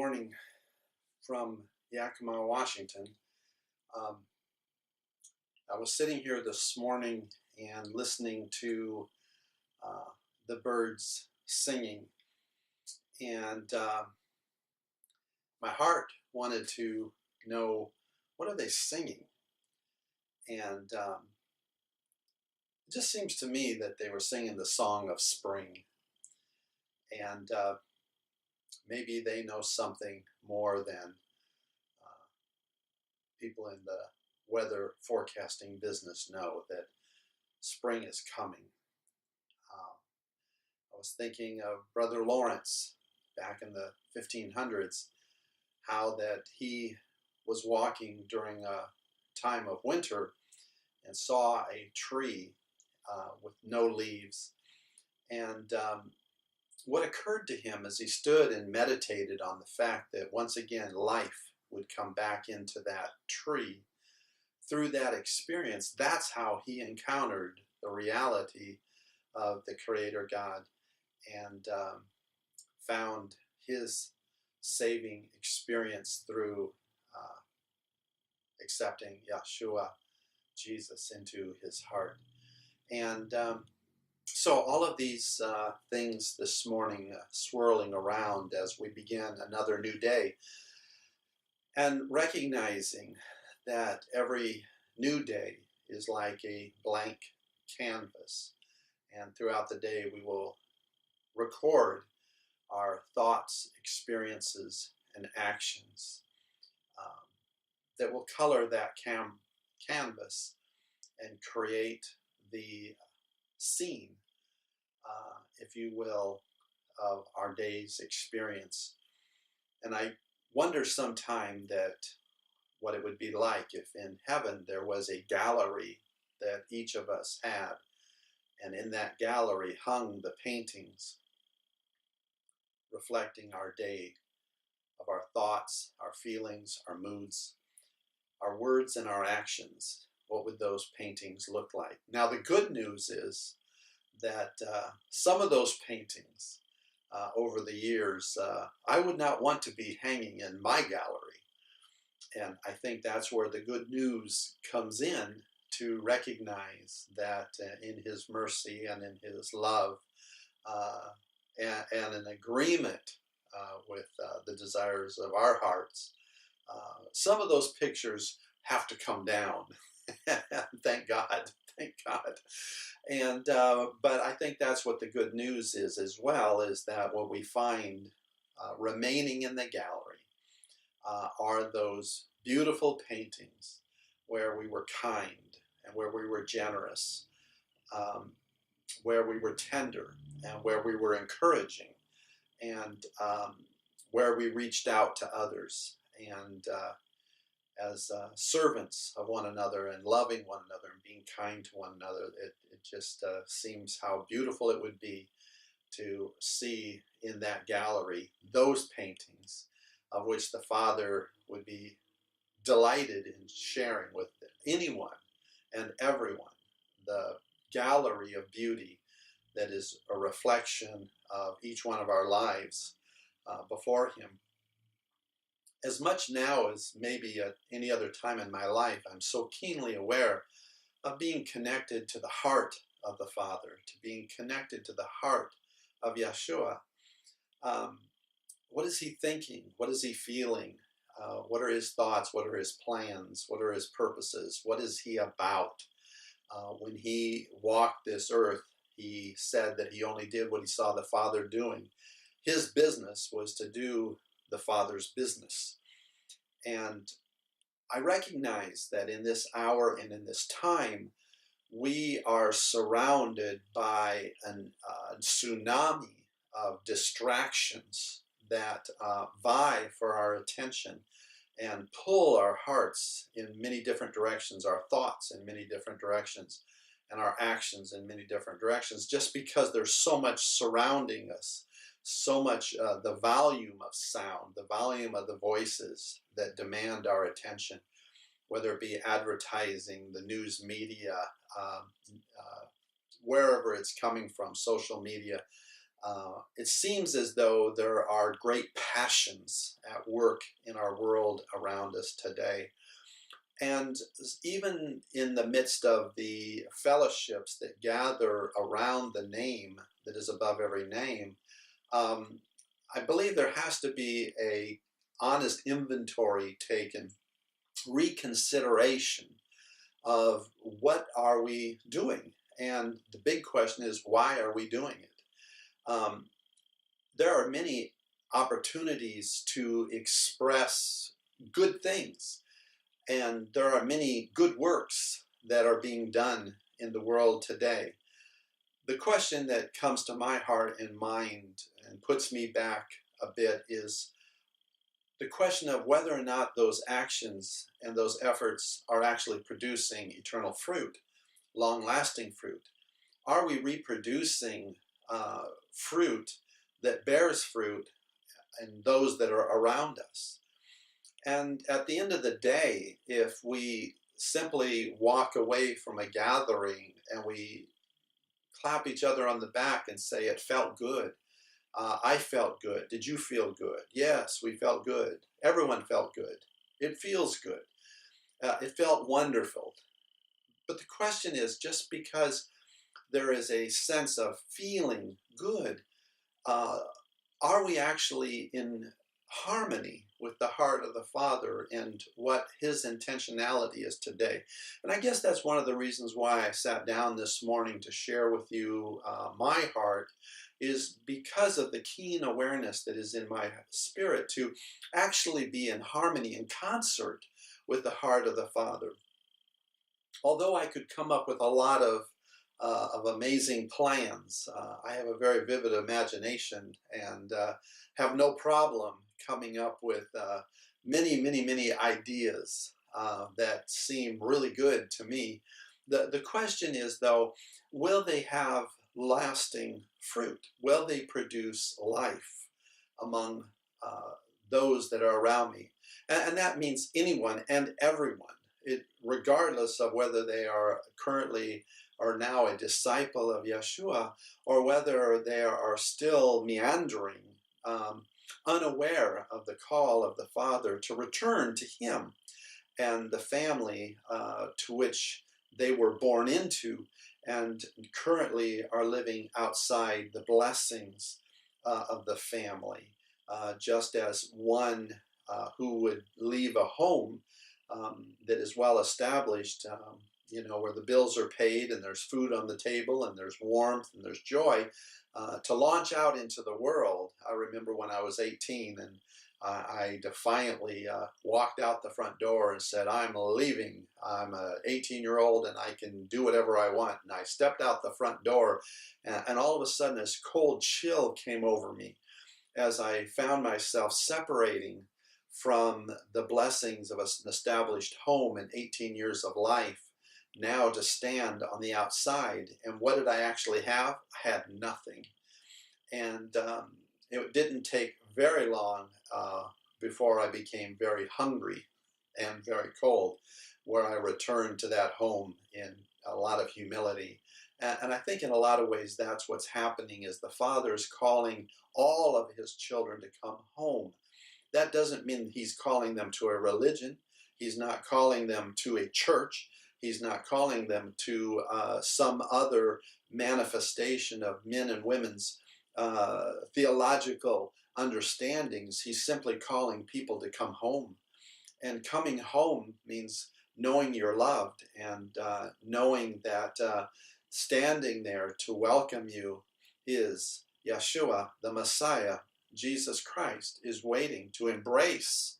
morning from Yakima, Washington. Um, I was sitting here this morning and listening to the birds singing, and my heart wanted to know, what are they singing? And it just seems to me that they were singing the song of spring, and maybe they know something more than people in the weather forecasting business know, that spring is coming. I was thinking of Brother Lawrence back in the 1500s, how that he was walking during a time of winter and saw a tree with no leaves. And what occurred to him as he stood and meditated on the fact that once again life would come back into that tree, through that experience, that's how he encountered the reality of the Creator God, and found his saving experience through accepting Yeshua, Jesus, into his heart. And so all of these things this morning swirling around as we begin another new day, and recognizing that every new day is like a blank canvas, and throughout the day we will record our thoughts, experiences, and actions that will color that canvas and create the scene, if you will, of our day's experience. And I wonder sometime that what it would be like if in heaven there was a gallery that each of us had, and in that gallery hung the paintings reflecting our day, of our thoughts, our feelings, our moods, our words, and our actions. What would those paintings look like? Now, the good news is that some of those paintings over the years, I would not want to be hanging in my gallery. And I think that's where the good news comes in, to recognize that in His mercy and in His love, and an agreement with the desires of our hearts, some of those pictures have to come down. Thank God, thank God. And but I think that's what the good news is as well, is that what we find remaining in the gallery are those beautiful paintings where we were kind, and where we were generous, where we were tender, and where we were encouraging, and where we reached out to others, and as servants of one another, and loving one another, and being kind to one another. It just seems how beautiful it would be to see in that gallery those paintings, of which the Father would be delighted in sharing with anyone and everyone, the gallery of beauty that is a reflection of each one of our lives before Him. As much now as maybe at any other time in my life, I'm so keenly aware of being connected to the heart of the Father, to being connected to the heart of Yeshua. What is He thinking? What is He feeling? What are His thoughts? What are His plans? What are His purposes? What is He about? When He walked this earth, He said that He only did what He saw the Father doing. His business was to do the Father's business. And I recognize that in this hour and in this time, we are surrounded by a tsunami of distractions that vie for our attention and pull our hearts in many different directions, our thoughts in many different directions, and our actions in many different directions, just because there's so much surrounding us, so much the volume of sound, the volume of the voices that demand our attention, whether it be advertising, the news media, wherever it's coming from, social media. It seems as though there are great passions at work in our world around us today. And even in the midst of the fellowships that gather around the name that is above every name, um, I believe there has to be a honest inventory taken, reconsideration of what are we doing, and the big question is, why are we doing it? There are many opportunities to express good things, and there are many good works that are being done in the world today. The question that comes to my heart and mind and puts me back a bit is the question of whether or not those actions and those efforts are actually producing eternal fruit, long-lasting fruit. Are we reproducing fruit that bears fruit in those that are around us? And at the end of the day, if we simply walk away from a gathering and we clap each other on the back and say, it felt good. I felt good. Did you feel good? Yes, we felt good. Everyone felt good. It feels good. It felt wonderful. But the question is, just because there is a sense of feeling good, uh, are we actually in harmony with the heart of the Father and what his intentionality is today? And I guess that's one of the reasons why I sat down this morning to share with you my heart, is because of the keen awareness that is in my spirit to actually be in harmony, in concert with the heart of the Father. Although I could come up with a lot of amazing plans, I have a very vivid imagination and have no problem coming up with many ideas that seem really good to me. The question is, though, will they have lasting fruit? Will they produce life among uh, those that are around me? And that means anyone and everyone, regardless of whether they are currently or now a disciple of Yeshua, or whether they are still meandering, unaware of the call of the Father to return to Him and the family to which they were born into, and currently are living outside the blessings of the family, just as one who would leave a home that is well established, where the bills are paid and there's food on the table and there's warmth and there's joy, to launch out into the world. I remember when I was 18 and I defiantly walked out the front door and said, I'm leaving. I'm an 18-year-old and I can do whatever I want. And I stepped out the front door, and all of a sudden this cold chill came over me as I found myself separating from the blessings of an established home and 18 years of life, now to stand on the outside. And what did I actually have? I had nothing. And it didn't take very long before I became very hungry and very cold, where I returned to that home in a lot of humility. And I think in a lot of ways that's what's happening, is the Father's calling all of his children to come home. That doesn't mean he's calling them to a religion. He's not calling them to a church. He's not calling them to some other manifestation of men and women's theological understandings. He's simply calling people to come home. And coming home means knowing you're loved, and knowing that standing there to welcome you is Yeshua, the Messiah. Jesus Christ is waiting to embrace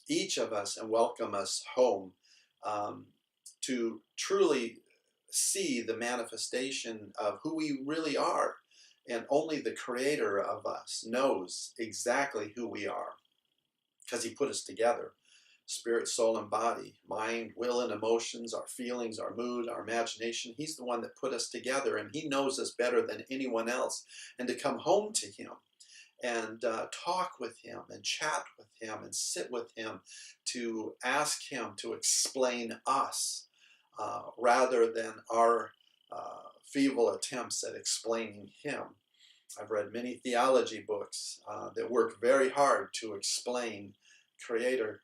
each of us and welcome us home, to truly see the manifestation of who we really are. And only the Creator of us knows exactly who we are, because he put us together. Spirit, soul, and body, mind, will, and emotions, our feelings, our mood, our imagination. He's the one that put us together, and he knows us better than anyone else. And to come home to him and talk with him and chat with him and sit with him, to ask him to explain us rather than our feeble attempts at explaining him. I've read many theology books that work very hard to explain Creator.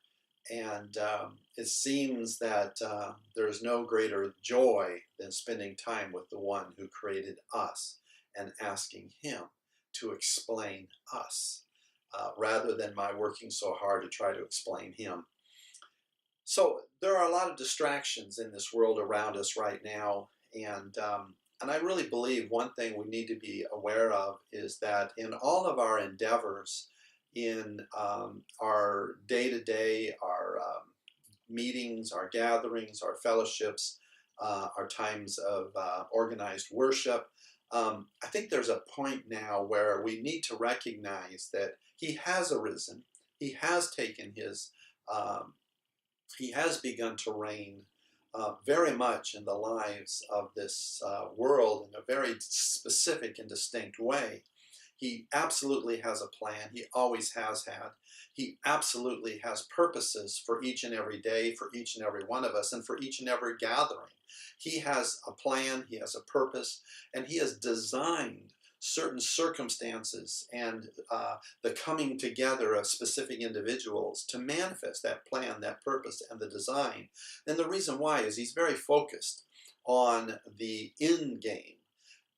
And it seems that there's no greater joy than spending time with the one who created us and asking him to explain us rather than my working so hard to try to explain him. So there are a lot of distractions in this world around us right now, and I really believe one thing we need to be aware of is that in all of our endeavors, in our day to day, our meetings, our gatherings, our fellowships, our times of organized worship, I think there's a point now where we need to recognize that He has arisen, He has taken His um, he has begun to reign very much in the lives of this world in a very specific and distinct way. He absolutely has a plan. He always has had. He absolutely has purposes for each and every day, for each and every one of us, and for each and every gathering. He has a plan, he has a purpose, and he has designed certain circumstances and the coming together of specific individuals to manifest that plan, that purpose, and the design. And the reason why is he's very focused on the end game.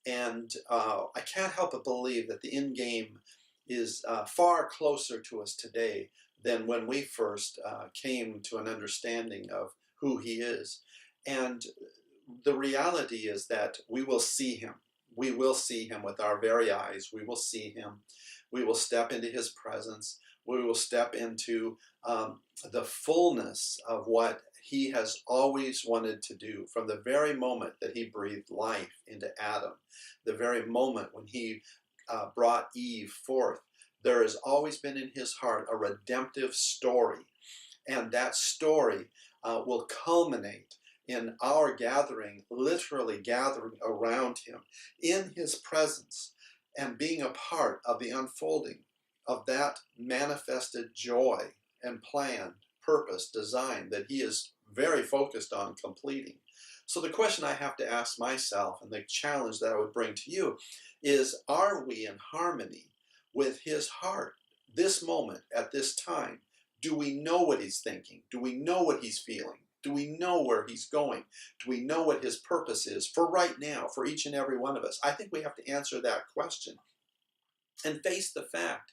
And I can't help but believe that the end game is far closer to us today than when we first came to an understanding of who he is. And the reality is that we will see him. We will see him with our very eyes. We will see him. We will step into his presence. We will step into the fullness of what he has always wanted to do from the very moment that he breathed life into Adam, the very moment when he brought Eve forth. There has always been in his heart a redemptive story, and that story will culminate in our gathering, literally gathering around him in his presence and being a part of the unfolding of that manifested joy and plan, purpose, design that he is very focused on completing. So the question I have to ask myself, and the challenge that I would bring to you, is are we in harmony with his heart this moment at this time? Do we know what he's thinking? Do we know what he's feeling? Do we know where he's going? Do we know what his purpose is for right now, for each and every one of us? I think we have to answer that question and face the fact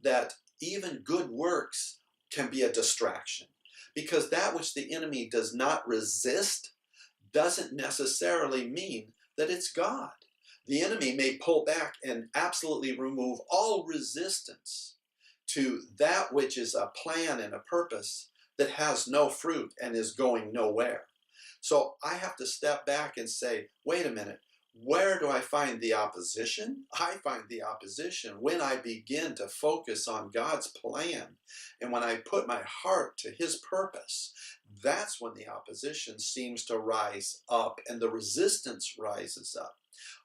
that even good works can be a distraction, because that which the enemy does not resist doesn't necessarily mean that it's God. The enemy may pull back and absolutely remove all resistance to that which is a plan and a purpose that has no fruit and is going nowhere. So I have to step back and say, wait a minute, where do I find the opposition? I find the opposition when I begin to focus on God's plan and when I put my heart to his purpose. That's when the opposition seems to rise up and the resistance rises up.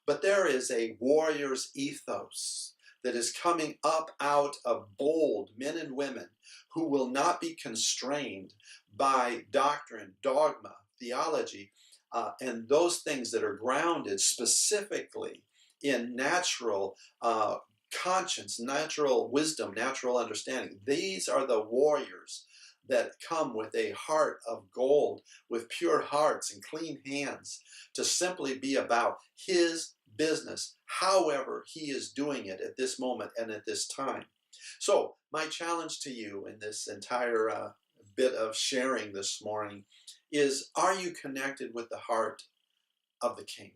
But there is a warrior's ethos that is coming up out of bold men and women who will not be constrained by doctrine, dogma, theology, and those things that are grounded specifically in natural conscience, natural wisdom, natural understanding. These are the warriors that come with a heart of gold, with pure hearts and clean hands, to simply be about his business, however he is doing it at this moment and at this time. So my challenge to you in this entire bit of sharing this morning is, are you connected with the heart of the King?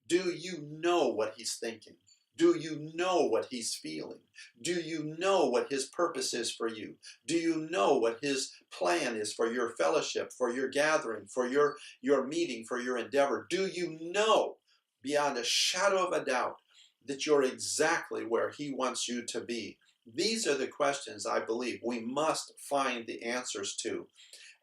Do you know what he's thinking? Do you know what he's feeling? Do you know what his purpose is for you? Do you know what his plan is for your fellowship, for your gathering, for your meeting, for your endeavor? Do you know beyond a shadow of a doubt that you're exactly where he wants you to be? These are the questions I believe we must find the answers to.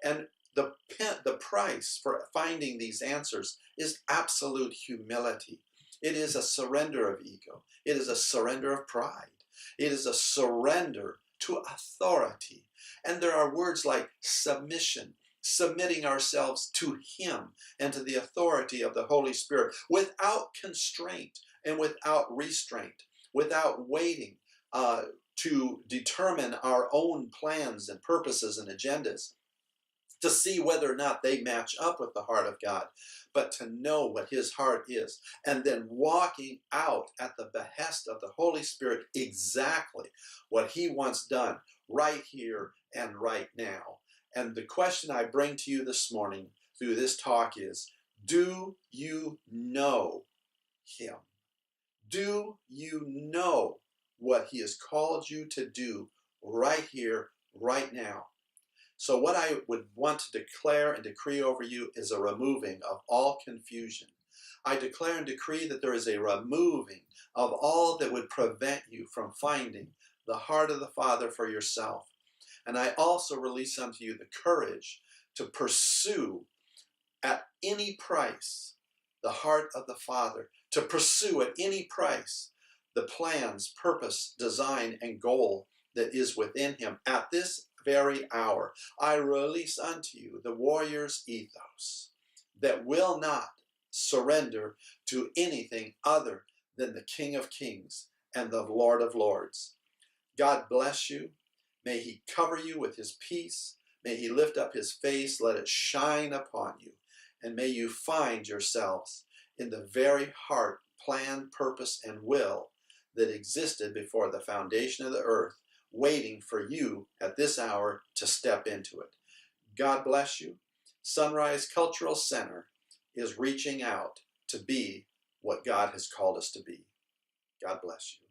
And the price for finding these answers is absolute humility. It is a surrender of ego. It is a surrender of pride. It is a surrender to authority. And there are words like submission, submitting ourselves to him and to the authority of the Holy Spirit without constraint and without restraint. without waiting to determine our own plans and purposes and agendas, to see whether or not they match up with the heart of God, but to know what his heart is, and then walking out at the behest of the Holy Spirit exactly what he wants done right here and right now. And the question I bring to you this morning through this talk is, do you know him? Do you know what he has called you to do right here, right now? So what I would want to declare and decree over you is a removing of all confusion. I declare and decree that there is a removing of all that would prevent you from finding the heart of the Father for yourself. And I also release unto you the courage to pursue at any price the heart of the Father, to pursue at any price the plans, purpose, design, and goal that is within him at this very hour. I release unto you the warrior's ethos that will not surrender to anything other than the King of Kings and the Lord of Lords. God bless you. May he cover you with his peace. May he lift up his face, let it shine upon you. And may you find yourselves in the very heart, plan, purpose, and will that existed before the foundation of the earth, waiting for you at this hour to step into it. God bless you. Sunrise Cultural Center is reaching out to be what God has called us to be. God bless you.